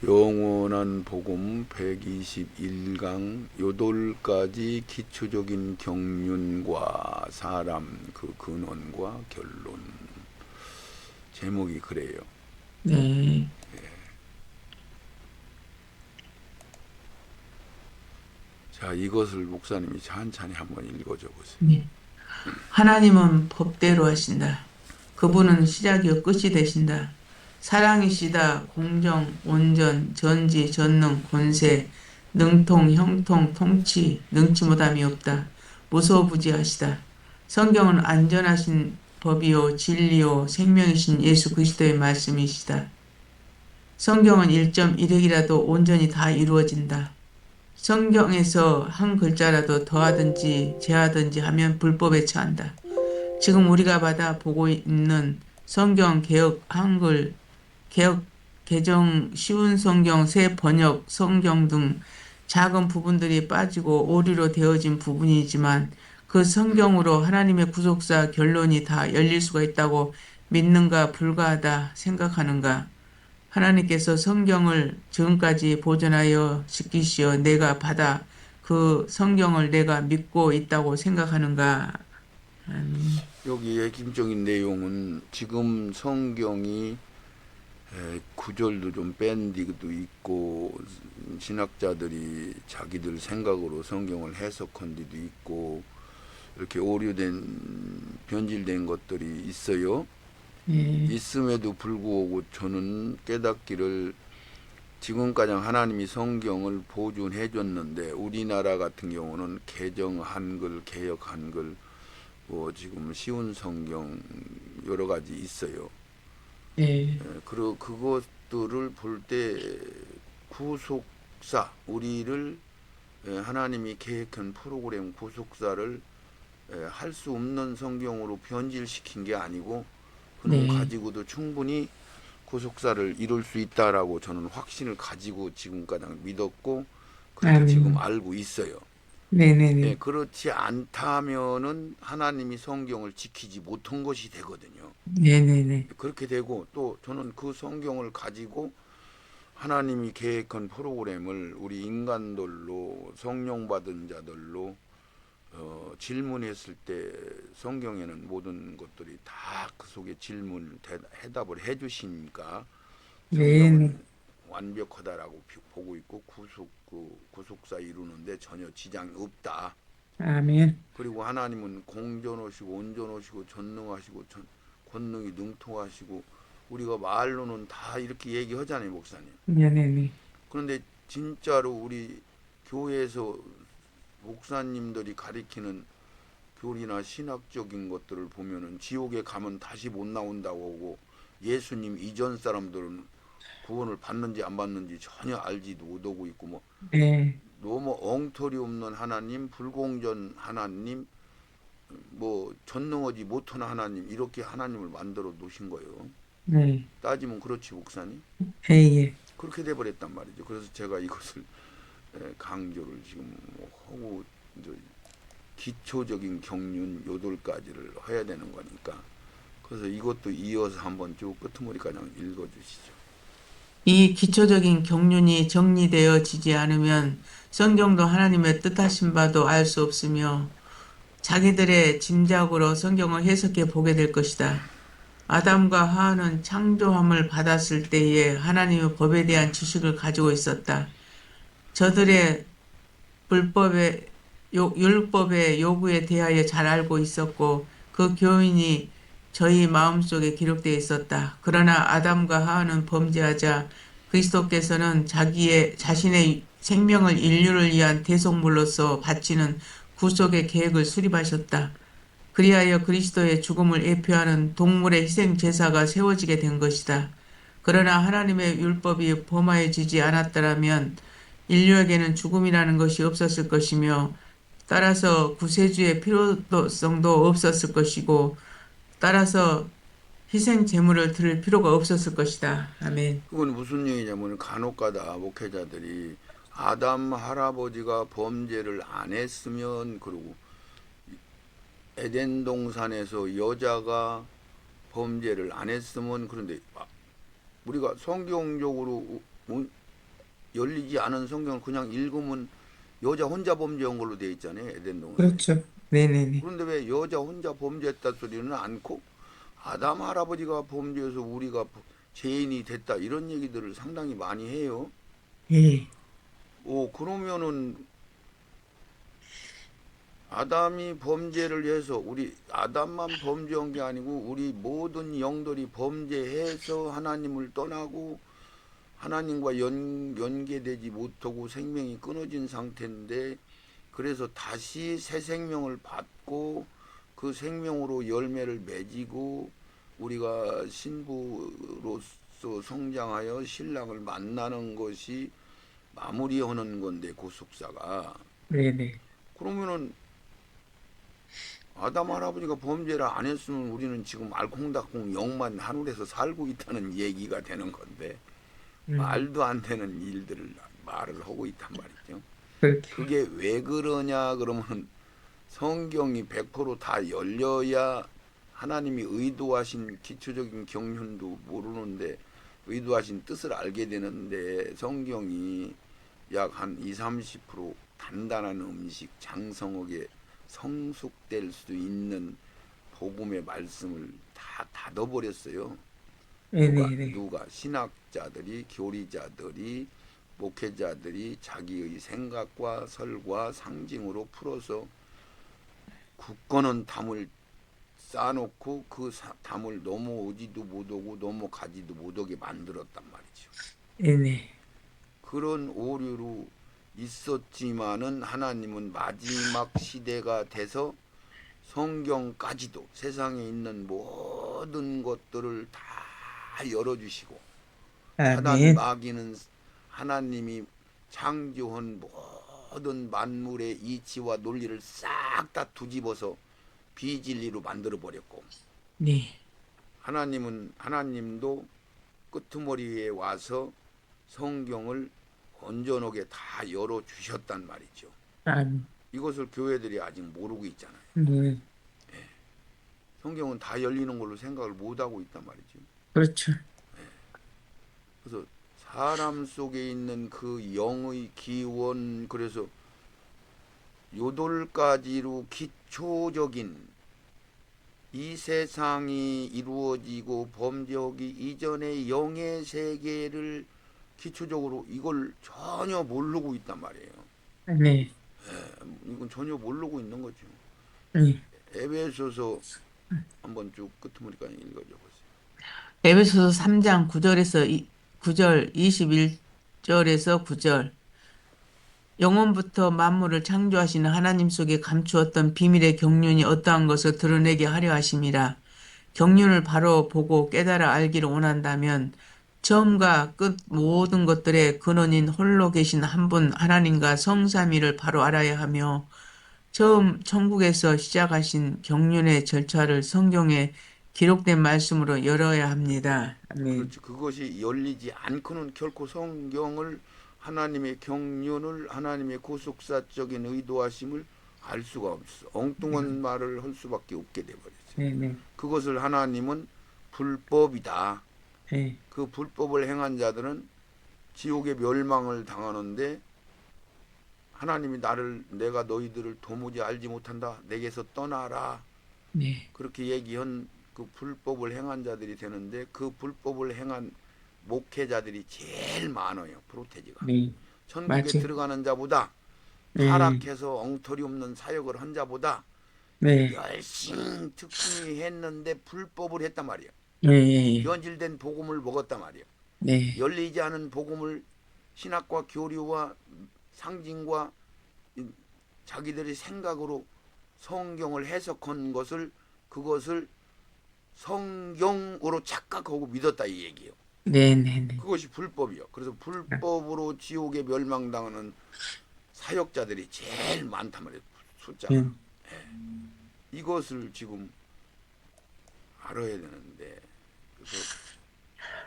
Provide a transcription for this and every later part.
영원한 복음 121강 요돌까지 기초적인 경륜과 사람 그 근원과 결론. 제목이 그래요. 네. 자, 이것을 목사님이 천천히 한번 읽어줘 보세요. 네. 하나님은 법대로 하신다. 그분은 시작이요 끝이 되신다. 사랑이시다. 공정, 온전, 전지, 전능, 권세, 능통, 형통, 통치, 능치 못함이 없다. 무소부지하시다. 성경은 안전하신 법이요 진리요 생명이신 예수 그리스도의 말씀이시다. 성경은 1.1핵이라도 온전히 다 이루어진다. 성경에서 한 글자라도 더하든지 제하든지 하면 불법에 처한다. 지금 우리가 받아 보고 있는 성경 개역 한글, 개역 개정 쉬운 성경 새 번역 성경 등 작은 부분들이 빠지고 오류로 되어진 부분이지만 그 성경으로 하나님의 구속사 결론이 다 열릴 수가 있다고 믿는가 불가하다 생각하는가? 하나님께서 성경을 지금까지 보존하여 지키시어 내가 받아 그 성경을 내가 믿고 있다고 생각하는가? 아멘. 여기 핵심적인 내용은 지금 성경이 구절도 좀 뺀 데도 있고 신학자들이 자기들 생각으로 성경을 해석한 데도 있고 이렇게 오류된 변질된 것들이 있어요. 네. 있음에도 불구하고 저는 깨닫기를 지금까지 하나님이 성경을 보존해 줬는데 우리나라 같은 경우는 개정 한글, 개역 한글, 뭐 지금 쉬운 성경 여러 가지 있어요. 네. 그리고 그것들을 볼 때 구속사, 우리를 하나님이 계획한 프로그램 구속사를 할 수 없는 성경으로 변질시킨 게 아니고 그놈 네. 가지고도 충분히 구속사를 이룰 수 있다라고 저는 확신을 가지고 지금까지 믿었고 그렇게 지금 아멘. 알고 있어요. 네네네. 그렇지 않다면은 하나님이 성경을 지키지 못한 것이 되거든요. 네네네. 그렇게 되고 또 저는 그 성경을 가지고 하나님이 계획한 프로그램을 우리 인간들로 성령 받은 자들로 질문했을 때 성경에는 모든 것들이 다 그 속에 질문 해답을 해주시니까 네네. 성경은 완벽하다라고 보고 있고 구속사 이루는데 전혀 지장이 없다. 아멘. 그리고 하나님은 공전하시고 온전하시고 전능하시고 권능이 능통하시고 우리가 말로는 다 이렇게 얘기하잖아요, 목사님. 네네네. 그런데 진짜로 우리 교회에서 목사님들이 가리키는 교리나 신학적인 것들을 보면은 지옥에 가면 다시 못 나온다고 하고 예수님 이전 사람들은 구원을 받는지 안 받는지 전혀 알지도 못하고 있고 뭐 네. 너무 엉터리 없는 하나님, 불공전 하나님, 뭐 전능하지 못한 하나님 이렇게 하나님을 만들어 놓으신 거예요. 네. 따지면 그렇지 목사님. 예. 그렇게 돼버렸단 말이죠. 그래서 제가 이것을 강조를 지금 하고 이제 기초적인 경륜 요돌까지를 해야 되는 거니까 그래서 이것도 이어서 한번 쭉 끄트머리까지 읽어주시죠. 이 기초적인 경륜이 정리되어지지 않으면 성경도 하나님의 뜻하신 바도 알 수 없으며 자기들의 짐작으로 성경을 해석해 보게 될 것이다. 아담과 하와는 창조함을 받았을 때에 하나님의 법에 대한 지식을 가지고 있었다. 저들의 불법의 율법의 요구에 대하여 잘 알고 있었고 그 교훈이 저희 마음속에 기록되어 있었다. 그러나 아담과 하와는 범죄하자 그리스도께서는 자신의 생명을 인류를 위한 대속물로서 바치는 구속의 계획을 수립하셨다. 그리하여 그리스도의 죽음을 예표하는 동물의 희생 제사가 세워지게 된 것이다. 그러나 하나님의 율법이 범하여지지 않았더라면 인류에게는 죽음이라는 것이 없었을 것이며 따라서 구세주의 필요성도 없었을 것이고 따라서 희생 제물을 드릴 필요가 없었을 것이다. 아멘. 그건 무슨 얘기냐면 간혹가다 목회자들이 아담 할아버지가 범죄를 안 했으면 그러고 에덴 동산에서 여자가 범죄를 안 했으면 그런데 우리가 성경적으로 열리지 않은 성경을 그냥 읽으면 여자 혼자 범죄한 걸로 되어 있잖아요. 에덴 동산에. 그렇죠. 네네네. 그런데 왜 여자 혼자 범죄했다 소리는 않고 아담 할아버지가 범죄해서 우리가 죄인이 됐다 이런 얘기들을 상당히 많이 해요. 예, 그러면은 아담이 범죄를 해서 우리 아담만 범죄한 게 아니고 우리 모든 영들이 범죄해서 하나님을 떠나고 하나님과 연계되지 못하고 생명이 끊어진 상태인데 그래서 다시 새 생명을 받고 그 생명으로 열매를 맺이고 우리가 신부로서 성장하여 신랑을 만나는 것이 마무리하는 건데 구속사가. 네네. 그러면은 아담 할아버지가 범죄를 안 했으면 우리는 지금 알콩달콩 영만 하늘에서 살고 있다는 얘기가 되는 건데 음, 말도 안 되는 일들을 말을 하고 있단 말이죠. 그렇게. 그게 왜 그러냐 그러면 성경이 100%다 열려야 하나님이 의도하신 기초적인 경륜도 모르는데 의도하신 뜻을 알게 되는데 성경이 약 한 20, 30% 단단한 음식 장성하게 성숙될 수 있는 복음의 말씀을 다 닫아버렸어요. 네네네. 누가 신학자들이 교리자들이 목회자들이 자기의 생각과 설과 상징으로 풀어서 굳건한 담을 쌓아놓고 그 담을 넘어오지도 못하고 넘어가지도 못하게 만들었단 말이죠. 네네. 그런 오류로 있었지만은 하나님은 마지막 시대가 돼서 성경까지도 세상에 있는 모든 것들을 다 열어주시고 사단 아멘. 마귀는 하나님이 창조한 모든 만물의 이치와 논리를 싹 다 뒤집어서 비진리로 만들어 버렸고 네. 하나님도 끄트머리에 와서 성경을 온전하게 다 열어 주셨단 말이죠. 아멘. 이것을 교회들이 아직 모르고 있잖아요. 네. 성경은 다 열리는 걸로 생각을 못 하고 있단 말이죠. 그렇죠. 그래서 사람 속에 있는 그 영의 기원 그래서 요돌까지로 기초적인 이 세상이 이루어지고 범죄하기 이전의 영의 세계를 기초적으로 이걸 전혀 모르고 있단 말이에요. 네. 이건 전혀 모르고 있는 거죠. 네. 에베소서 한번 쭉 끄트머리까지 읽어줘 보세요. 에베소서 3장 9절에서 9절 21절에서 9절 영원부터 만물을 창조하시는 하나님 속에 감추었던 비밀의 경륜이 어떠한 것을 드러내게 하려 하심이라. 경륜을 바로 보고 깨달아 알기를 원한다면 처음과 끝 모든 것들의 근원인 홀로 계신 한 분 하나님과 성삼위를 바로 알아야 하며 처음 천국에서 시작하신 경륜의 절차를 성경에 기록된 말씀으로 열어야 합니다. 아멘. 그렇지. 그것이 열리지 않고는 결코 성경을 하나님의 경륜을 하나님의 구속사적인 의도하심을 알 수가 없어. 엉뚱한 말을 할 수밖에 없게 돼버렸어요. 네네. 그것을 하나님은 불법이다. 네. 그 불법을 행한 자들은 지옥의 멸망을 당하는데 하나님이 내가 너희들을 도무지 알지 못한다. 내게서 떠나라. 네. 그렇게 얘기한 그 불법을 행한 자들이 되는데 그 불법을 행한 목회자들이 제일 많아요. 프로테지가. 네. 천국에 맞아요. 들어가는 자보다 네. 타락해서 엉터리 없는 사역을 한 자보다 네. 열심히 특심히 했는데 불법을 했단 말이에요. 네. 변질된 복음을 먹었단 말이에요. 네. 열리지 않은 복음을 신학과 교류와 상징과 자기들의 생각으로 성경을 해석한 그것을 성경으로 착각하고 믿었다 이 얘기예요. 네. 네. 그것이 불법이요. 그래서 불법으로 지옥에 멸망당하는 사역자들이 제일 많단 말이에요. 숫자가. 네. 이것을 지금 알아야 되는데 그래서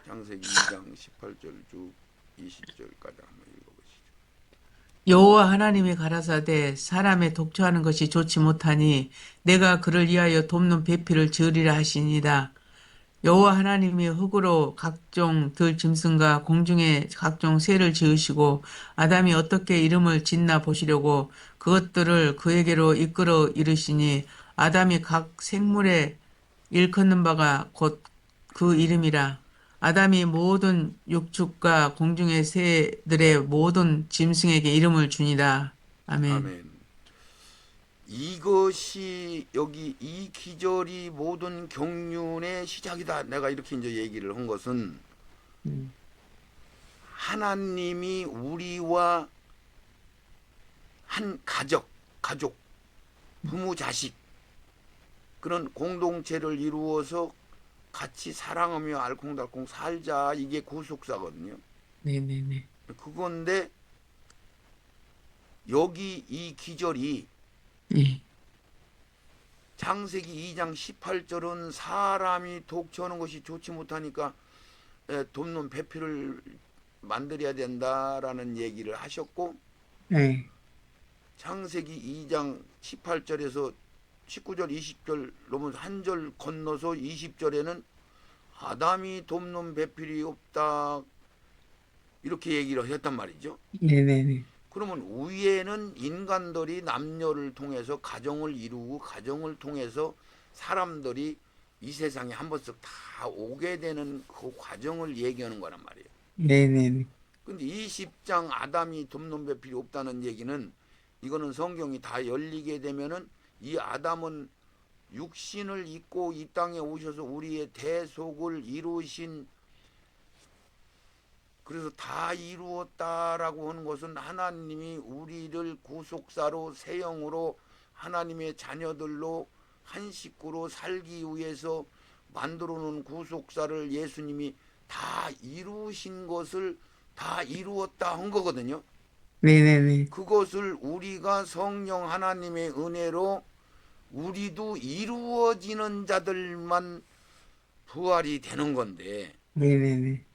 창세기 2장 18절 쭉 20절까지 한번 읽어보시죠. 여호와 하나님이 가라사대 사람의 독초하는 것이 좋지 못하니 내가 그를 위하여 돕는 배필을 지으리라 하시니라. 여호와 하나님이 흙으로 각종 들 짐승과 공중의 각종 새를 지으시고 아담이 어떻게 이름을 짓나 보시려고 그것들을 그에게로 이끌어 이르시니 아담이 각 생물에 일컫는 바가 곧 그 이름이라. 아담이 모든 육축과 공중의 새들의 모든 짐승에게 이름을 주니라. 아멘. 아멘. 이것이 여기 이 기절이 모든 경륜의 시작이다. 내가 이렇게 이제 얘기를 한 것은 음, 하나님이 우리와 한 가족, 부모, 자식 그런 공동체를 이루어서 같이 사랑하며 알콩달콩 살자. 이게 구속사거든요. 네네네. 그건데 여기 이 기절이 예. 창세기 2장 18절은 사람이 독처하는 것이 좋지 못하니까 돕는 배필을 만들어야 된다라는 얘기를 하셨고, 네. 창세기 2장 18절에서 19절 20절 넘어서 한 절 건너서 20절에는 아담이 돕는 배필이 없다 이렇게 얘기를 했단 말이죠. 네네네. 그러면 위에는 인간들이 남녀를 통해서 가정을 이루고 가정을 통해서 사람들이 이 세상에 한 번씩 다 오게 되는 그 과정을 얘기하는 거란 말이에요. 네네네. 근데 20장 아담이 돕는 배필이 없다는 얘기는 이거는 성경이 다 열리게 되면은 이 아담은 육신을 입고 이 땅에 오셔서 우리의 대속을 이루신, 그래서 다 이루었다라고 하는 것은 하나님이 우리를 구속사로 새 영으로 하나님의 자녀들로 한 식구로 살기 위해서 만들어 놓은 구속사를 예수님이 다 이루신 것을 다 이루었다 한 거거든요. 네네네. 그것을 우리가 성령 하나님의 은혜로 우리도 이루어지는 자들만 부활이 되는 건데, 네네네.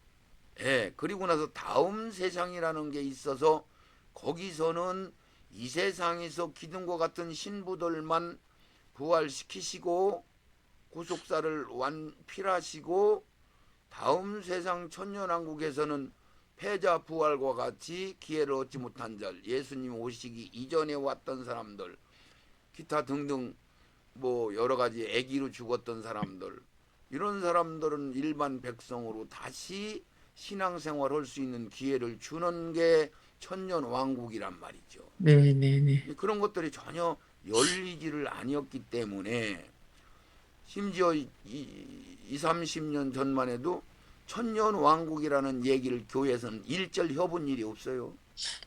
예, 그리고 나서 다음 세상이라는 게 있어서 거기서는 이 세상에서 기둥과 같은 신부들만 부활시키시고 구속사를 완필하시고, 다음 세상 천년왕국에서는 패자 부활과 같이 기회를 얻지 못한 자, 예수님 오시기 이전에 왔던 사람들, 기타 등등 뭐 여러 가지 애기로 죽었던 사람들, 이런 사람들은 일반 백성으로 다시 신앙생활 할 수 있는 기회를 주는 게 천년 왕국이란 말이죠. 네네네. 그런 것들이 전혀 열리지를 아니었기 때문에 심지어 30년 전만 해도 천년 왕국이라는 얘기를 교회에서는 일절 해본 일이 없어요.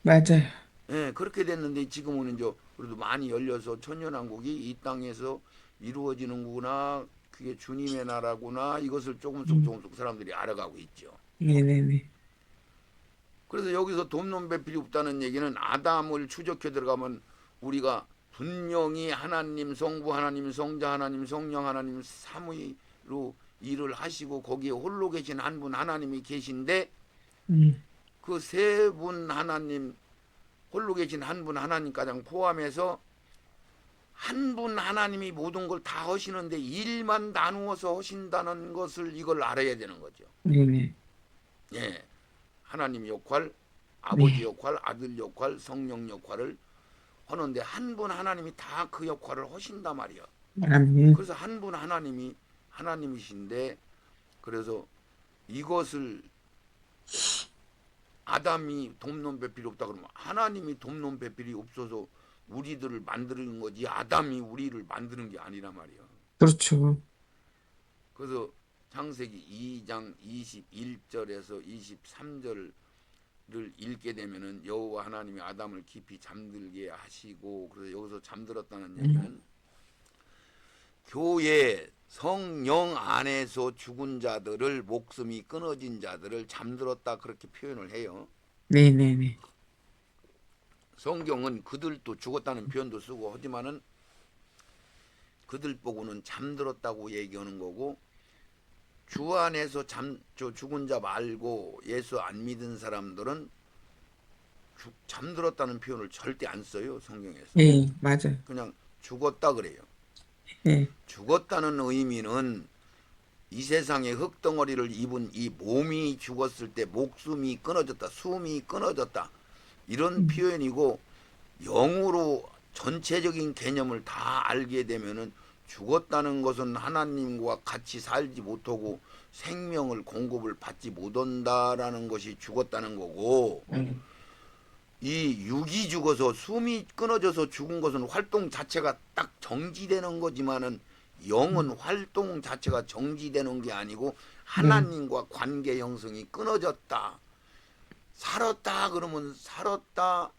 맞아요. 예, 그렇게 됐는데 지금은 이제 그래도 많이 열려서 천년왕국이 이 땅에서 이루어지는구나, 그게 주님의 나라구나, 이것을 조금씩 음, 조금씩 사람들이 알아가고 있죠. 네네네. 그래서 여기서 돕는 배필이 없다는 얘기는 아담을 추적해 들어가면 우리가 분명히 하나님 성부 하나님 성자 하나님 성령 하나님 삼위로 일을 하시고 거기에 홀로 계신 한 분 하나님이 계신데, 음, 그 세 분 하나님, 홀로 계신 한 분 하나님 가장 포함해서 한 분 하나님이 모든 걸 다 하시는데 일만 나누어서 하신다는 것을 이걸 알아야 되는 거죠. 네네. 예, 하나님 역할, 아버지 네. 역할, 아들 역할, 성령 역할을 하는데 한 분 하나님이 다 그 역할을 하신단 말이야. 아멘. 그래서 한 분 하나님이 하나님이신데, 그래서 이것을 아담이 돕는 배필이 없다 그러면 하나님이 돕는 배필이 없어서 우리들을 만드는 거지 아담이 우리를 만드는 게 아니란 말이야. 그렇죠. 그래서 창세기 2장 21절에서 23절을 읽게 되면은 여호와 하나님이 아담을 깊이 잠들게 하시고, 그래서 여기서 잠들었다는 음, 얘기는 교회 성령 안에서 죽은 자들을, 목숨이 끊어진 자들을 잠들었다 그렇게 표현을 해요. 네네네. 성경은 그들도 죽었다는 표현도 쓰고 하지만은 그들 보고는 잠들었다고 얘기하는 거고, 주 안에서 죽은 자 말고 예수 안 믿은 사람들은 잠들었다는 표현을 절대 안 써요, 성경에서. 네, 맞아요. 그냥 죽었다 그래요. 네. 죽었다는 의미는 이 세상에 흙덩어리를 입은 이 몸이 죽었을 때 목숨이 끊어졌다, 숨이 끊어졌다, 이런 표현이고, 영으로 전체적인 개념을 다 알게 되면은 죽었다는 것은 하나님과 같이 살지 못하고 생명을 공급을 받지 못한다라는 것이 죽었다는 거고, 이 육이 죽어서 숨이 끊어져서 죽은 것은 활동 자체가 딱 정지되는 거지만은, 영은 활동 자체가 정지되는 게 아니고 하나님과 관계 형성이 끊어졌다. 살았다 그러면 살았다,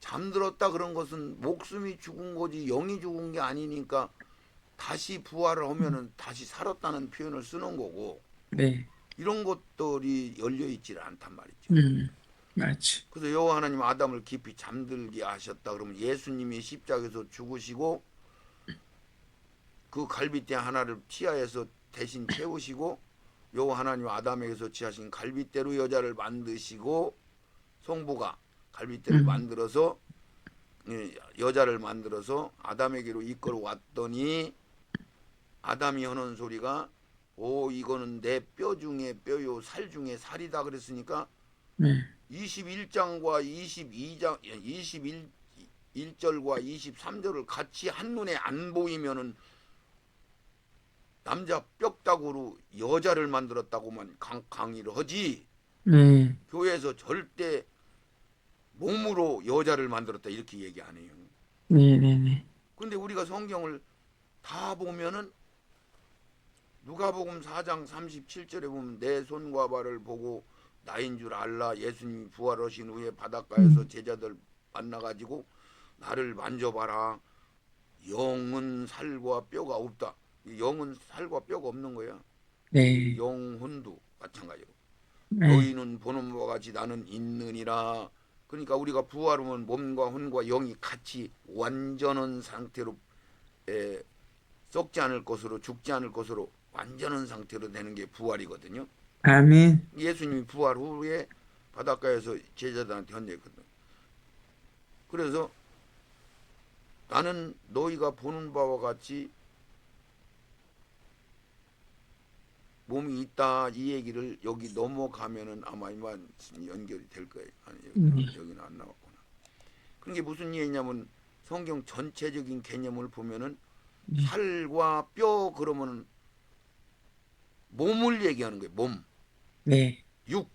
잠들었다 그런 것은 목숨이 죽은 거지 영이 죽은 게 아니니까, 다시 부활을 하면은 다시 살았다는 표현을 쓰는 거고, 네. 이런 것들이 열려 있지를 않단 말이죠. 맞지. 그래서 여호와 하나님 아담을 깊이 잠들게 하셨다 그러면, 예수님이 십자가에서 죽으시고 그 갈빗대 하나를 치하에서 대신 채우시고, 여호와 하나님 아담에게서 취하신 갈빗대로 여자를 만드시고, 성부가 갈빗대를 만들어서 여자를 만들어서 아담에게로 이끌어 왔더니, 아담이 하는 소리가 오 이거는 내 뼈 중에 뼈요 살 중에 살이다 그랬으니까, 네. 21장과 22장 21절과 23절을 같이 한눈에 안 보이면은 남자 뼈다구로 여자를 만들었다고만 강의를 하지, 네. 교회에서 절대 몸으로 여자를 만들었다 이렇게 얘기 안 해요. 네네네. 근데 우리가 성경을 다 보면은 누가복음 4장 37절에 보면, 내 손과 발을 보고 나인 줄 알라. 예수님이 부활하신 후에 바닷가에서 제자들 만나가지고 나를 만져봐라. 영은 살과 뼈가 없다. 영은 살과 뼈가 없는 거야. 네. 영혼도 마찬가지로. 네. 너희는 보는 바와 같이 나는 있느니라. 그러니까 우리가 부활하면 몸과 혼과 영이 같이 완전한 상태로, 썩지 않을 것으로 죽지 않을 것으로 완전한 상태로 되는 게 부활이거든요. 아멘. 예수님이 부활 후에 바닷가에서 제자들한테 헌했거든. 그래서 나는 너희가 보는 바와 같이 몸이 있다, 이 얘기를 여기 넘어가면은 아마 이만 연결이 될 거예요. 아니, 여기는 안 나왔구나. 그런 게 무슨 얘기냐면, 성경 전체적인 개념을 보면은 살과 뼈 그러면은 몸을 얘기하는 거예요. 몸, 네. 육,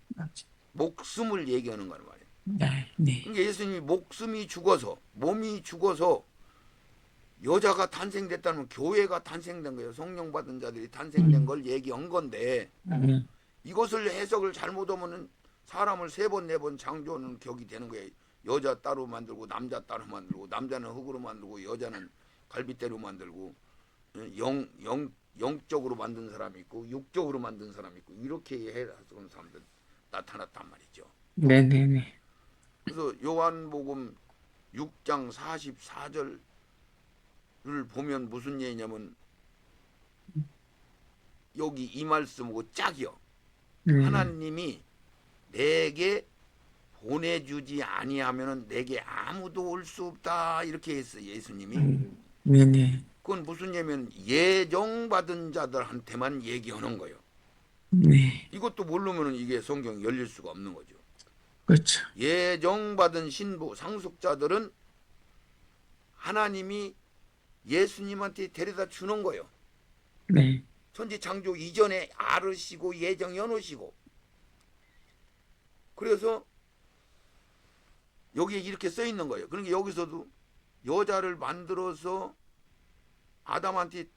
목숨을 얘기하는 거란 말이에요. 네. 네. 그러니까 예수님이 목숨이 죽어서, 몸이 죽어서 여자가 탄생됐다면 교회가 탄생된 거예요. 성령 받은 자들이 탄생된 걸 얘기한 건데, 이것을 해석을 잘못하면 사람을 3번 4번 창조하는 격이 되는 거예요. 여자 따로 만들고 남자 따로 만들고, 남자는 흙으로 만들고 여자는 갈빗대로 만들고, 영적으로 만든 사람이 있고 육적으로 만든 사람이 있고, 이렇게 해석하는 사람들 나타났단 말이죠. 네네네. 그래서 요한복음 6장 44절을 보면 무슨 얘기냐면, 여기 이 말씀하고 짝이요. 하나님이 내게 보내주지 아니하면은 내게 아무도 올 수 없다 이렇게 했어요. 예수님이. 네네. 그건 무슨 얘기냐면, 예정받은 자들한테만 얘기하는 거예요. 네. 이것도 모르면은 이게 성경이 열릴 수가 없는 거죠. 그렇죠. 예정받은 신부 상속자들은 하나님이 예수님한테 데려다 주는 거예요. 네. 천지 창조 이전에 알으시고 예정해 놓으시고. 그래서 여기에 이렇게 써 있는 거예요. 그러니까 여기서도 여자를 만들어서 아담한테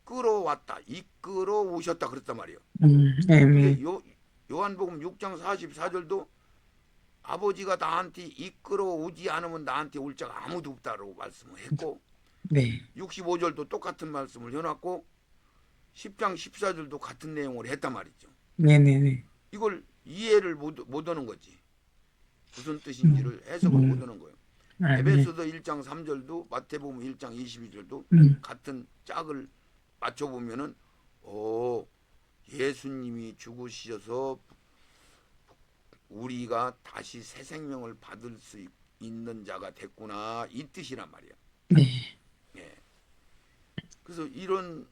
끌어왔다, 이끌어 오셨다 그랬단 말이에요. 아멘. 요한복음 6장 44절도 아버지가 나한테 이끌어 오지 않으면 나한테 올 자가 아무도 없다라고 말씀을 했고, 네. 65절도 똑같은 말씀을 해놨고, 10장 14절도 같은 내용을 했단 말이죠. 네네네. 이걸 이해를 못 하는 거지. 무슨 뜻인지를 해석을 못 하는 거예요. 아멘. 에베소서 1장 3절도 마태복음 1장 22절도 같은 짝을 맞춰보면은, 예수님이 죽으셔서 우리가 다시 새 생명을 받을 수 있는 자가 됐구나, 이 뜻이란 말이야. 네. 예. 그래서 이런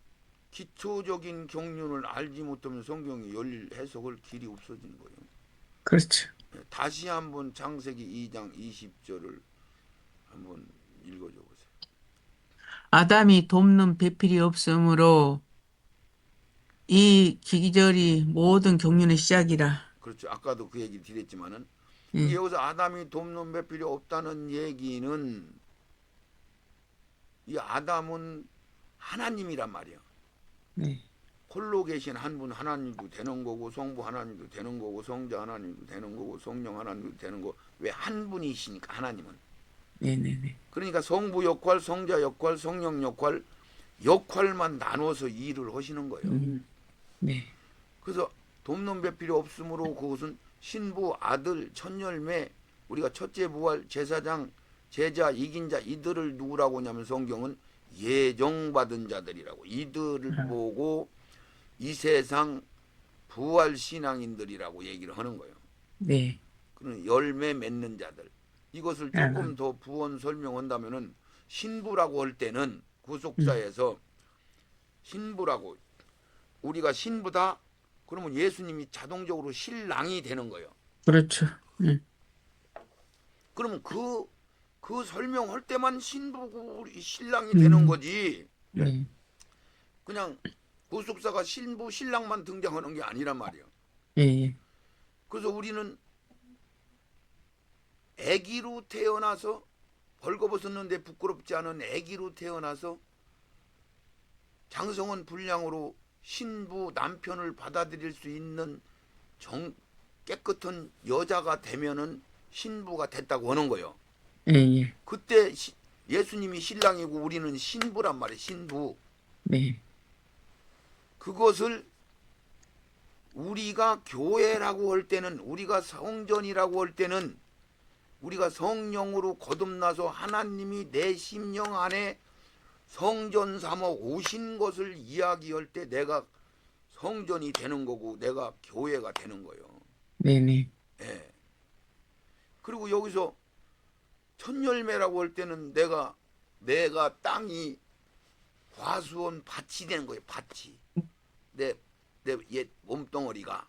기초적인 경륜을 알지 못하면 성경이 해석을 길이 없어지는 거예요. 그렇죠. 다시 한번 창세기 2장 20절을 한번 읽어줘 보세요. 아담이 돕는 배필이 없으므로 이 기절이 모든 경륜의 시작이라. 그렇죠. 아까도 그 얘기 드렸지만은 예, 여기서 아담이 돕는 배필이 없다는 얘기는 이 아담은 하나님이란 말이야. 네. 홀로 계신 한 분 하나님도 되는 거고 성부 하나님도 되는 거고 성자 하나님도 되는 거고 성령 하나님도 되는 거. 왜 한 분이시니까 하나님은. 네네네. 그러니까 성부 역할, 성자 역할, 성령 역할, 역할만 나눠서 일을 하시는 거예요. 네. 그래서 돕는 배필이 없으므로 그것은 신부, 아들, 첫열매, 우리가 첫째 부활, 제사장, 제자, 이긴 자 이들을 누구라고 하냐면 성경은 예정받은 자들이라고. 이들을 보고 이 세상 부활 신앙인들이라고 얘기를 하는 거예요. 네. 그런 열매 맺는 자들. 이것을 조금 더 부언 설명한다면은 신부라고 할 때는 구속사에서 신부라고, 우리가 신부다 그러면 예수님이 자동적으로 신랑이 되는 거예요. 그렇죠. 그러면 그 설명할 때만 신부고 우리 신랑이 되는 거지. 네. 그냥 구속사가 신부 신랑만 등장하는 게 아니란 말이에요. 예, 예. 그래서 우리는 아기로 태어나서 벌거벗었는데 부끄럽지 않은 아기로 태어나서 장성한 분량으로 신부 남편을 받아들일 수 있는 깨끗한 여자가 되면은 신부가 됐다고 하는 거예요. 예, 예. 그때 예수님이 신랑이고 우리는 신부란 말이에요. 신부. 네. 그것을 우리가 교회라고 할 때는, 우리가 성전이라고 할 때는, 우리가 성령으로 거듭나서 하나님이 내 심령 안에 성전 삼아 오신 것을 이야기할 때 내가 성전이 되는 거고 내가 교회가 되는 거예요. 네네. 예. 그리고 여기서 첫 열매라고 할 때는 내가 땅이 과수원 밭이 되는 거예요. 밭이. 내 옛 몸덩어리가.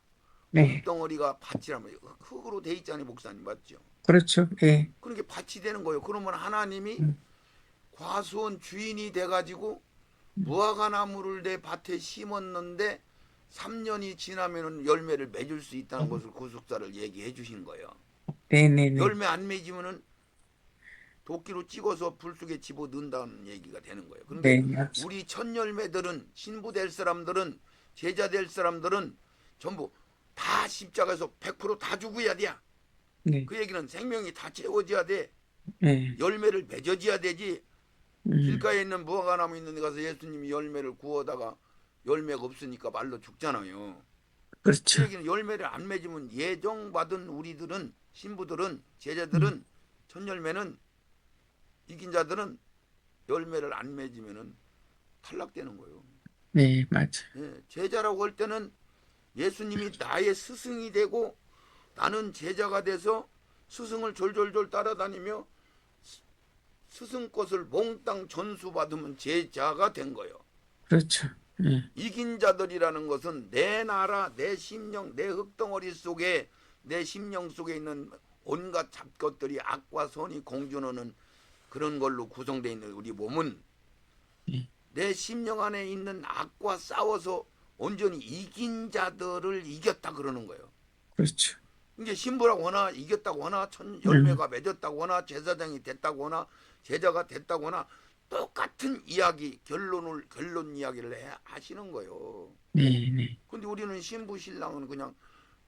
네. 몸덩어리가 밭이라면 흙으로 돼 있잖아요. 목사님 맞죠? 그렇죠. 예. 그러니까 밭이 되는 거예요. 그러면 하나님이 과수원 주인이 돼가지고 무화과나무를 내 밭에 심었는데 3년이 지나면 열매를 맺을 수 있다는 것을 구속사를 얘기해 주신 거예요. 네네네. 열매 안 맺으면은 도끼로 찍어서 불 속에 집어 넣는다는 얘기가 되는 거예요. 그런데 네, 맞죠. 우리 첫 열매들은, 신부 될 사람들은, 제자 될 사람들은 전부 다 십자가에서 100%다 죽어야 돼. 네. 그 얘기는 생명이 다 채워져야 돼. 네. 열매를 맺어줘야 되지. 길가에 있는 무화과나무 있는 데 가서 예수님이 열매를 구워다가 열매가 없으니까 말로 죽잖아요. 그 그렇죠. 얘기는 열매를 안 맺으면 예정받은 우리들은, 신부들은, 제자들은, 첫 열매는, 이긴 자들은 열매를 안 맺으면 탈락되는 거예요. 네, 맞아. 예, 제자라고 할 때는 예수님이 나의 스승이 되고 나는 제자가 돼서 스승을 졸졸졸 따라다니며 스승 것을 몽땅 전수받으면 제자가 된 거예요. 그렇죠. 예. 이긴 자들이라는 것은 내 나라, 내 심령, 내 흙덩어리 속에, 내 심령 속에 있는 온갖 잡것들이 악과 선이 공존하는 그런 걸로 구성되어 있는 우리 몸은 내 심령 안에 있는 악과 싸워서 온전히 이긴 자들을 이겼다 그러는 거예요. 그렇죠. 이제 신부라고 하나, 이겼다고 하나, 열매가 맺었다고 하나, 제사장이 됐다고 하나, 제자가 됐다고 하나 똑같은 이야기, 결론 이야기를 하시는 거예요. 네, 네. 근데 우리는 신부 신랑은 그냥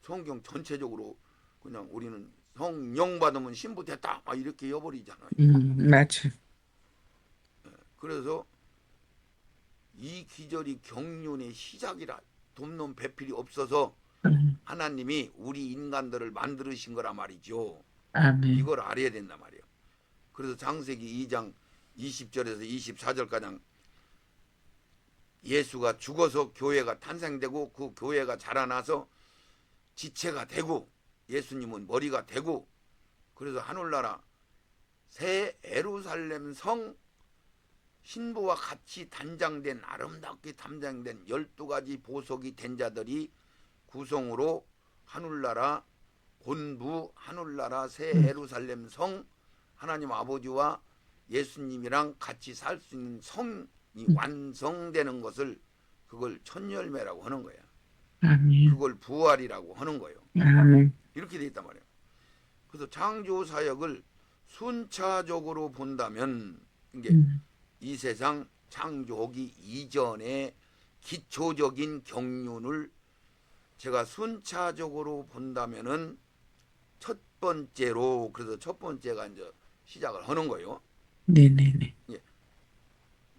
성경 전체적으로 그냥 우리는 성령 받으면 신부 됐다 막 이렇게 해버리잖아요. 맞죠. 그래서 이 기절이 경륜의 시작이라. 돕는 배필이 없어서 하나님이 우리 인간들을 만드신 거라 말이죠. 아멘. 이걸 알아야 된단 말이에요. 그래서 창세기 2장 20절에서 24절까지 예수가 죽어서 교회가 탄생되고 그 교회가 자라나서 지체가 되고 예수님은 머리가 되고, 그래서 하늘나라 새 예루살렘 성 신부와 같이 단장된 아름답게 단장된 12가지 보석이 된 자들이 구성으로 하늘나라 본부 하늘나라 새 예루살렘 성 하나님 아버지와 예수님이랑 같이 살 수 있는 성이 완성되는 것을 그걸 천열매라고 하는 거야. 아멘. 그걸 부활이라고 하는 거예요. 아멘. 이렇게 돼 있단 말이에요. 그래서 창조 사역을 순차적으로 본다면 이게 이 세상 창조하기 이전의 기초적인 경륜을 제가 순차적으로 본다면은 첫 번째로 그래서 첫 번째가 이제 시작을 하는 거예요. 네네네.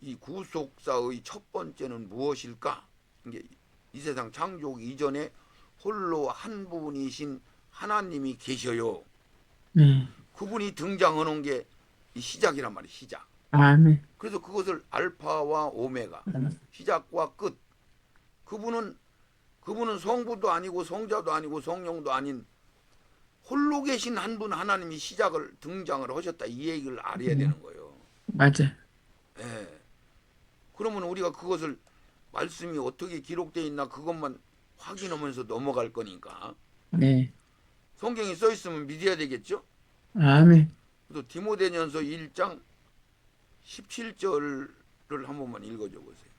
이 구속사의 첫 번째는 무엇일까? 이게 이 세상 창조 이전에 홀로 한 분이신 하나님이 계셔요. 네. 그분이 등장하는 게 이 시작이란 말이에요. 시작. 아멘. 그래서 그것을 알파와 오메가, 시작과 끝. 그분은 성부도 아니고 성자도 아니고 성령도 아닌 홀로 계신 한 분 하나님이 시작을 등장을 하셨다. 이 얘기를 알아야 되는 거예요. 맞아요. 예. 그러면 우리가 그것을 말씀이 어떻게 기록되어 있나 그것만 확인하면서 넘어갈 거니까 네. 성경이 써 있으면 믿어야 되겠죠? 아멘. 그래서 디모데전서 1장 17절을 한 번만 읽어줘 보세요.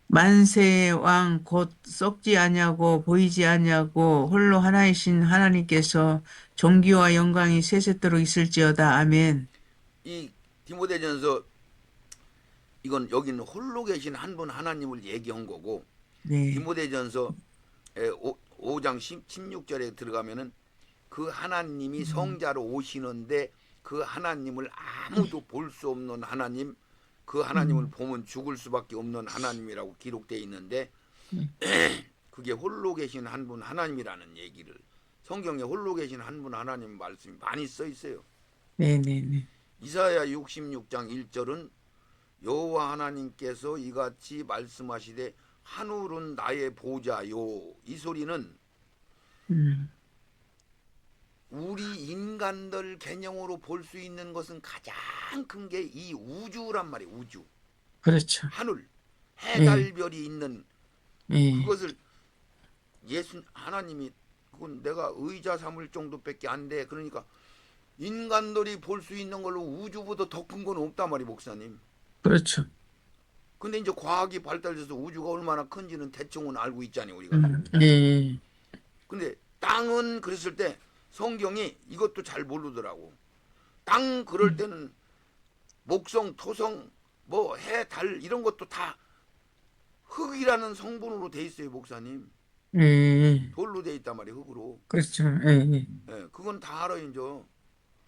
만세의 왕 곧 썩지 아니하고 보이지 아니하고 홀로 하나이신 하나님께서 존귀와 영광이 세세토록 있을지어다. 아멘. 이 디모데전서 이건 여기는 홀로 계신 한 분 하나님을 얘기한 거고 네. 디모데전서 5장 16절에 들어가면은 그 하나님이 성자로 오시는데 그 하나님을 아무도 볼 수 없는 하나님, 그 하나님을 보면 죽을 수밖에 없는 하나님이라고 기록되어 있는데 그게 홀로 계신 한 분 하나님이라는 얘기를 성경에 홀로 계신 한 분 하나님 말씀이 많이 써 있어요. 네네네. 이사야 66장 1절은 여호와 하나님께서 이같이 말씀하시되 하늘은 나의 보좌요. 이 소리는 우리 인간들 개념으로 볼 수 있는 것은 가장 큰 게 이 우주란 말이에요. 우주. 그렇죠. 하늘, 해달별이 있는 예. 그것을 하나님이 그건 내가 의자 삼을 정도밖에 안 돼. 그러니까 인간들이 볼 수 있는 걸로 우주보다 더 큰 건 없단 말이에요, 목사님. 그렇죠. 근데 이제 과학이 발달돼서 우주가 얼마나 큰지는 대충은 알고 있잖아요, 우리가. 예. 근데 땅은 그랬을 때 성경이 이것도 잘 모르더라고. 땅 그럴 때는 목성, 토성, 뭐 해, 달 이런 것도 다 흙이라는 성분으로 돼 있어요, 목사님. 예. 돌로 돼 있단 말이에요, 흙으로. 그렇죠. 예. 예, 그건 다 알아요, 이제.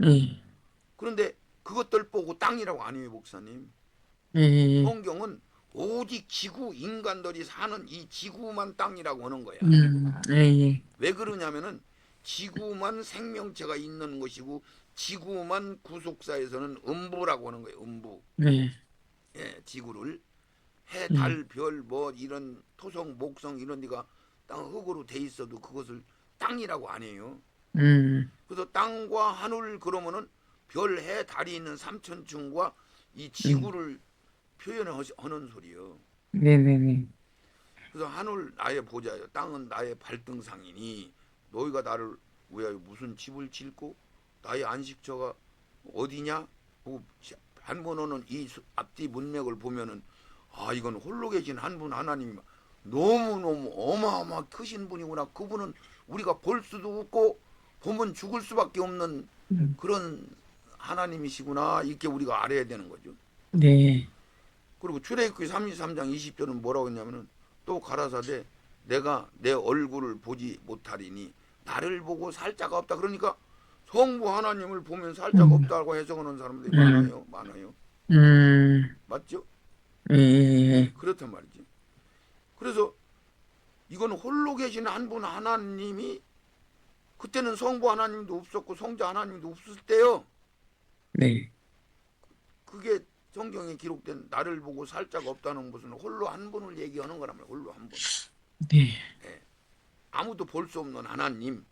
예. 그런데 그것들 보고 땅이라고 안 해요, 목사님. 예. 성경은 오직 지구, 인간들이 사는 이 지구만 땅이라고 하는 거야. 예. 왜 그러냐면은 지구만 생명체가 있는 것이고 지구만 구속사에서는 음부라고 하는 거예요. 음부. 예. 예, 지구를 해, 달, 별, 뭐 이런 토성, 목성 이런 데가 땅 흙으로 돼 있어도 그것을 땅이라고 안 해요. 그래서 땅과 하늘 그러면은 별, 해, 달이 있는 삼천층과 이 지구를 표현하는 소리요. 네네네. 그래서 하늘 나의 보좌요, 땅은 나의 발등상이니 너희가 나를 위하여 무슨 집을 짓고 나의 안식처가 어디냐? 한 번호는 이 앞뒤 문맥을 보면은 아 이건 홀로 계신 한 분 하나님 너무너무 어마어마 크신 분이구나. 그분은 우리가 볼 수도 없고 보면 죽을 수밖에 없는 그런 하나님이시구나. 이렇게 우리가 알아야 되는 거죠. 네. 그리고 출애굽기 33장 20절은 뭐라고 했냐면은 또 가라사대 내가 내 얼굴을 보지 못하리니 나를 보고 살 자가 없다. 그러니까 성부 하나님을 보면 살 자가 없다고 해석하는 사람들이 많아요. 맞죠? 예. 그렇단 말이지. 그래서 이건 홀로 계신 한 분 하나님이 그때는 성부 하나님도 없었고 성자 하나님도 없을 때요. 네. 그게 성경에 기록된 나를 보고 살 자가 없다는 것은 홀로 한 분을 얘기하는 거란 말이에요. 홀로 한 분. 네. 예. 아무도 볼 수 없는 하나님.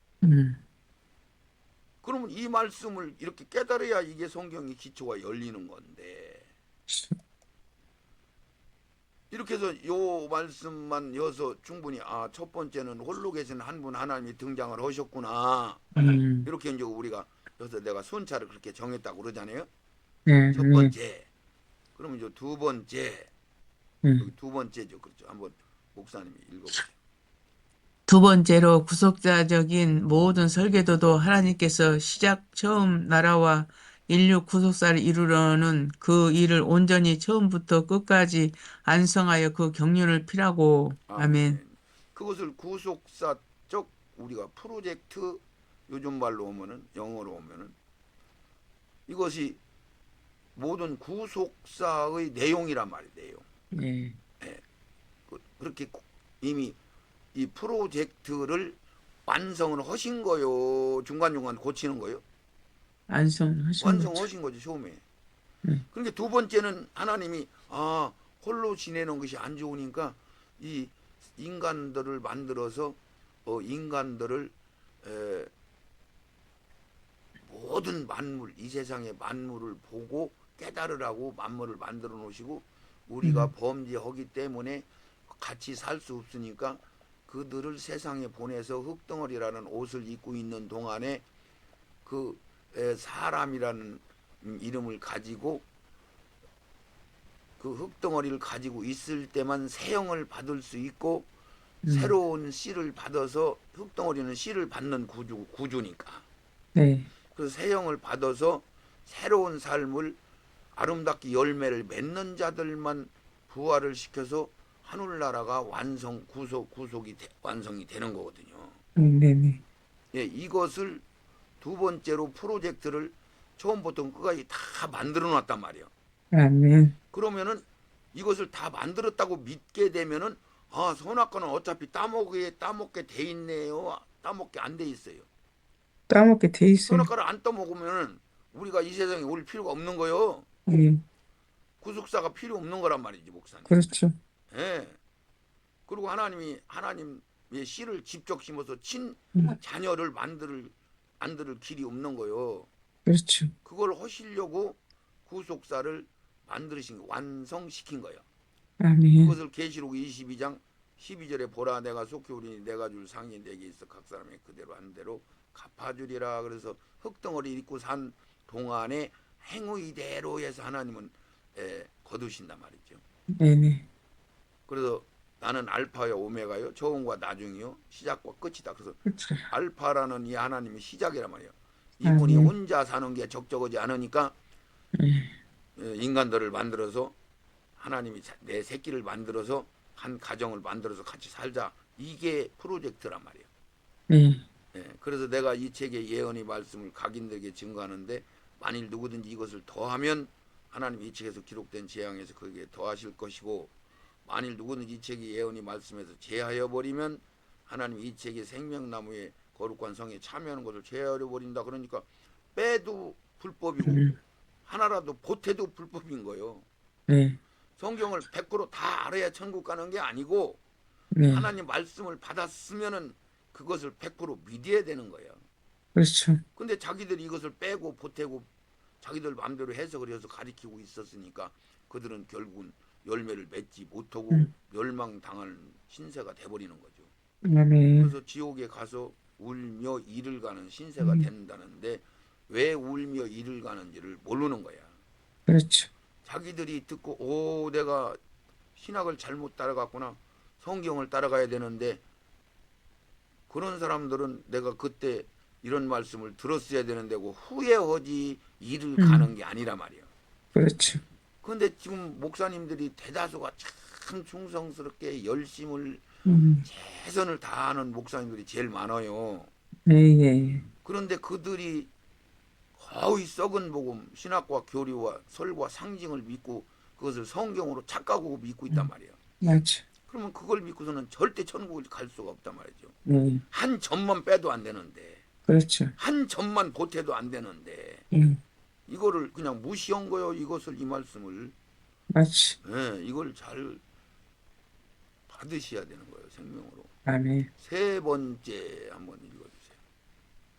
그러면 이 말씀을 이렇게 깨달아야 이게 성경의 기초가 열리는 건데 이렇게 해서 요 말씀만 여서 충분히 첫 번째는 홀로 계신 한 분 하나님이 등장을 하셨구나. 이렇게 이제 우리가 여기서 내가 순차를 그렇게 정했다고 그러잖아요. 네, 첫 네, 번째. 그러면 이제 두 번째. 여기 두 번째죠. 그렇죠. 한번 목사님이 읽어보세요. 두 번째로 구속자적인 모든 설계도도 하나님께서 시작 처음 나라와 인류 구속사를 이루려는 그 일을 온전히 처음부터 끝까지 안성하여 그 경륜을 피라고. 아멘. 아멘. 그것을 구속사적 우리가 프로젝트 요즘 말로 오면은 영어로 오면은 이것이 모든 구속사의 내용이란 말이에요. 내용. 네, 그렇게 이미 이 프로젝트를 완성을 하신 거요. 중간중간 고치는 거요. 완성하신 거죠. 완성하신 거죠. 처음에. 네, 그러니까 두 번째는 하나님이 홀로 지내는 것이 안 좋으니까 이 인간들을 만들어서 인간들을 에, 모든 만물 이 세상의 만물을 보고 깨달으라고 만물을 만들어 놓으시고 우리가 범죄하기 때문에 같이 살 수 없으니까 그들을 세상에 보내서 흙덩어리라는 옷을 입고 있는 동안에 그 사람이라는 이름을 가지고 그 흙덩어리를 가지고 있을 때만 세형을 받을 수 있고 새로운 씨를 받아서 흙덩어리는 씨를 받는 구주니까 네, 그 세형을 받아서 새로운 삶을 아름답게 열매를 맺는 자들만 부활을 시켜서 하늘나라가 구속이 완성이 되는 거거든요. 네, 네, 예, 이것을 두 번째로 프로젝트를 처음부터 끝까지 다 만들어 놨단 말이에요. 아멘. 그러면은 이것을 다 만들었다고 믿게 되면은 선악과는 어차피 따먹게 돼 있네요. 따먹게 안 돼 있어요. 따먹게 돼 있어요. 선악과를 안 따먹으면은 우리가 이 세상에 올 필요가 없는 거요. 예, 구속사가 필요 없는 거란 말이지, 목사님. 그렇죠. 예. 그리고 하나님의 씨를 직접 심어서 친 음, 자녀를 만들 길이 없는 거요. 그렇죠. 그걸 하시려고 구속사를 완성시킨 거예요. 아멘. 그것을 계시록 22장 12절에 보라 내가 속히 우리니 내가 줄 상이 내게 있어 각 사람의 그대로 한 대로 갚아주리라. 그래서 흙덩어리 입고 산 동안에 행위대로 해서 하나님은 거두신단 말이죠. 네네. 그래서 나는 알파요 오메가요 처음과 나중이요 시작과 끝이다. 그래서 그렇죠. 알파라는 이 하나님의 시작이란 말이에요. 이분이 아멘. 혼자 사는 게 적적하지 않으니까 인간들을 만들어서 하나님이 내 새끼를 만들어서 한 가정을 만들어서 같이 살자. 이게 프로젝트란 말이에요. 네, 그래서 내가 이 책의 예언의 말씀을 각인들에게 증거하는데 만일 누구든지 이것을 더하면 하나님 이 책에서 기록된 재앙에서 거기에 더하실 것이고 만일 누구든지 이 책의 예언의 말씀에서 제하여 버리면 하나님 이 책의 생명나무의 거룩한 성에 참여하는 것을 제하여 버린다. 그러니까 빼도 불법이고 하나라도 보태도 불법인 거예요. 네, 성경을 100%다 알아야 천국 가는 게 아니고 네, 하나님 말씀을 받았으면은 그것을 100% 믿어야 되는 거예요. 그렇죠. 근데 자기들이 이것을 빼고 보태고 자기들 마음대로 해석을 해서 가리키고 있었으니까 그들은 결국은 열매를 맺지 못하고 멸망당할 신세가 돼버리는 거죠. 아멘. 그래서 지옥에 가서 울며 이를 가는 신세가 된다는데 왜 울며 이를 가는지를 모르는 거야. 그렇죠. 자기들이 듣고 내가 신학을 잘못 따라갔구나. 성경을 따라가야 되는데 그런 사람들은 내가 그때 이런 말씀을 들었어야 되는데고 후회하지 이를 가는 게 아니라 말이야. 그렇죠. 그런데 지금 목사님들이 대다수가 참 충성스럽게 열심을 음, 최선을 다하는 목사님들이 제일 많아요. 네, 예, 그런데 그들이 거의 썩은 복음, 신학과 교리와 설과 상징을 믿고 그것을 성경으로 착각하고 믿고 있단 말이에요. 맞죠. 그러면 그걸 믿고서는 절대 천국을 갈 수가 없단 말이죠. 네, 한 점만 빼도 안 되는데, 그렇죠. 한 점만 보태도 안 되는데, 음, 이거를 그냥 무시한 거요. 이것을 이 말씀을 맞지. 이걸 잘 받으셔야 되는 거예요. 생명으로. 아멘. 세 번째 한번 읽어주세요.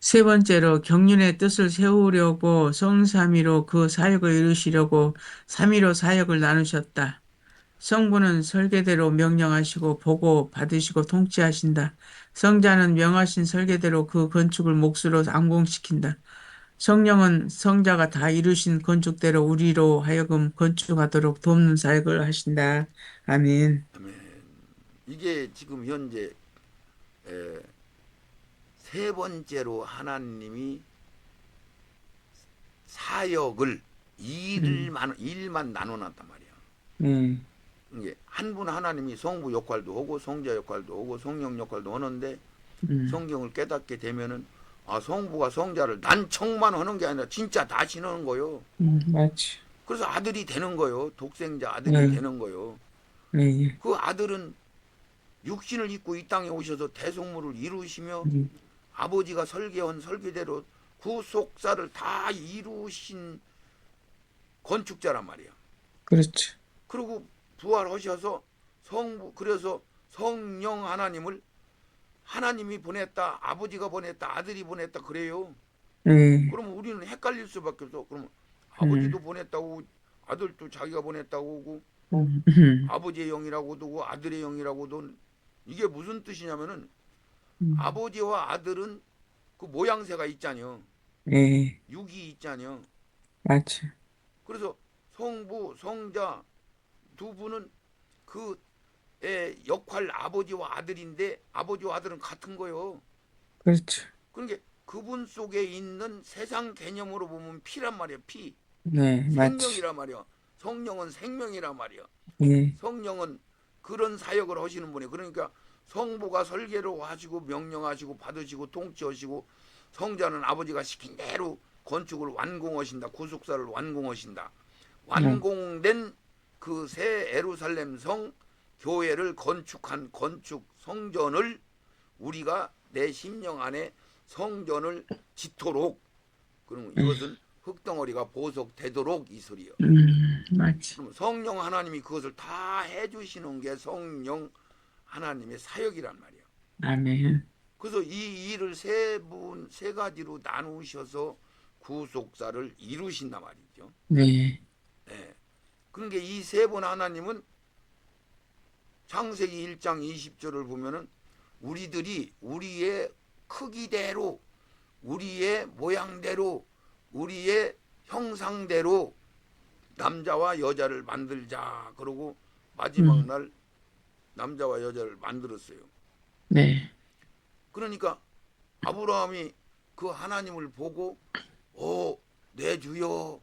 세 번째로 경륜의 뜻을 세우려고 성삼위로 그 사역을 이루시려고 삼위로 사역을 나누셨다. 성부는 설계대로 명령하시고 보고 받으시고 통치하신다. 성자는 명하신 설계대로 그 건축을 몫으로 완공시킨다. 성령은 성자가 다 이루신 건축대로 우리로 하여금 건축하도록 돕는 사역을 하신다. 아멘. 아멘. 이게 지금 현재 에, 세 번째로 하나님이 사역을 일만 나눠놨단 말이야. 네. 이게 한 분 하나님이 성부 역할도 하고 성자 역할도 하고 성령 역할도 하는데 성경을 깨닫게 되면은 성부가 성자를 난청만 하는 게 아니라 진짜 다 지내는 거요. 맞지. 그래서 아들이 되는 거요. 독생자 아들이 네. 되는 거요. 네. 그 아들은 육신을 입고 이 땅에 오셔서 대속물을 이루시며 아버지가 설계한 설계대로 구속사를 다 이루신 건축자란 말이야. 그렇죠. 그리고 부활하셔서 그래서 성령 하나님을 하나님이 보냈다, 아버지가 보냈다, 아들이 보냈다 그래요. 네. 그러면 우리는 헷갈릴 수밖에 없어. 그러면 아버지도 보냈다고 아들도 자기가 보냈다고 하고 아버지의 영이라고도 하고 아들의 영이라고도 이게 무슨 뜻이냐면은 아버지와 아들은 그 모양새가 있잖여. 네. 육이 있잖여. 맞지. 그래서 성부, 성자 두 분은 그의 역할 아버지와 아들인데 아버지와 아들은 같은 거요. 그렇죠. 그러니까 그분 속에 있는 세상 개념으로 보면 피란 말이야. 피. 네. 맞지. 생명이란 말이야. 성령은 생명이란 말이야. 네. 성령은 그런 사역을 하시는 분이에요. 그러니까 성부가 설계로 하시고 명령하시고 받으시고 통치하시고 성자는 아버지가 시킨 대로 건축을 완공하신다. 구속사를 완공하신다. 완공된 그 새 예루살렘 성 교회를 건축한 건축 성전을 우리가 내 심령 안에 성전을 짓도록 그러면 이것은 흙덩어리가 보석되도록 이 소리요. 맞지. 그럼 성령 하나님이 그것을 다 해주시는 게 성령 하나님의 사역이란 말이야. 아멘. 그래서 이 일을 세 가지로 나누셔서 구속사를 이루신단 말이죠. 네. 네. 그러니까 이 세 분 하나님은 창세기 1장 20절을 보면은 우리들이 우리의 크기대로 우리의 모양대로 우리의 형상대로 남자와 여자를 만들자. 그러고 마지막 날 남자와 여자를 만들었어요. 네. 그러니까 아브라함이 그 하나님을 보고 내 주여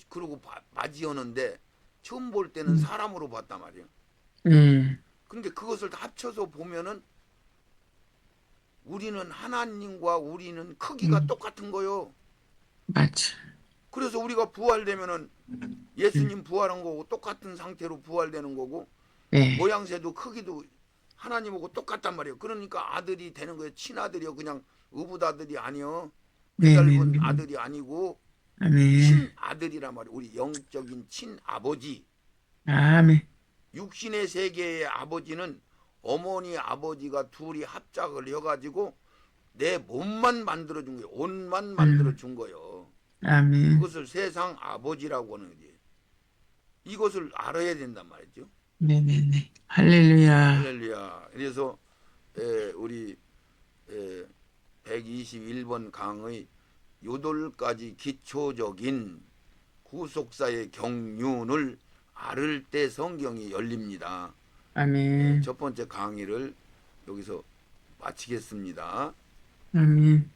그러고 맞이하는데 처음 볼 때는 사람으로 봤단 말이에요. 그런데 그것을 다 합쳐서 보면은 우리는 하나님과 우리는 크기가 똑같은 거요. 맞지. 그래서 우리가 부활되면은 예수님 부활한 거고 똑같은 상태로 부활되는 거고 네. 모양새도 크기도 하나님하고 똑같단 말이에요. 그러니까 아들이 되는 거예요. 친아들이요. 그냥 의붓아들이 아니요. 네, 닮은 네. 아들이 아니고 아멘. 친아들이란 말이에요. 우리 영적인 친아버지. 아멘. 육신의 세계의 아버지는 어머니 아버지가 둘이 합작을 해가지고 내 몸만 만들어준 거예요. 옷만 만들어준 거예요. 아멘. 그것을 세상 아버지라고 하는 거지. 이것을 알아야 된단 말이죠. 네네네. 할렐루야. 할렐루야. 그래서 우리 121번 강의 8가지 기초적인 구속사의 경륜을 알을 때 성경이 열립니다. 아멘. 첫 번째 강의를 여기서 마치겠습니다. 아멘.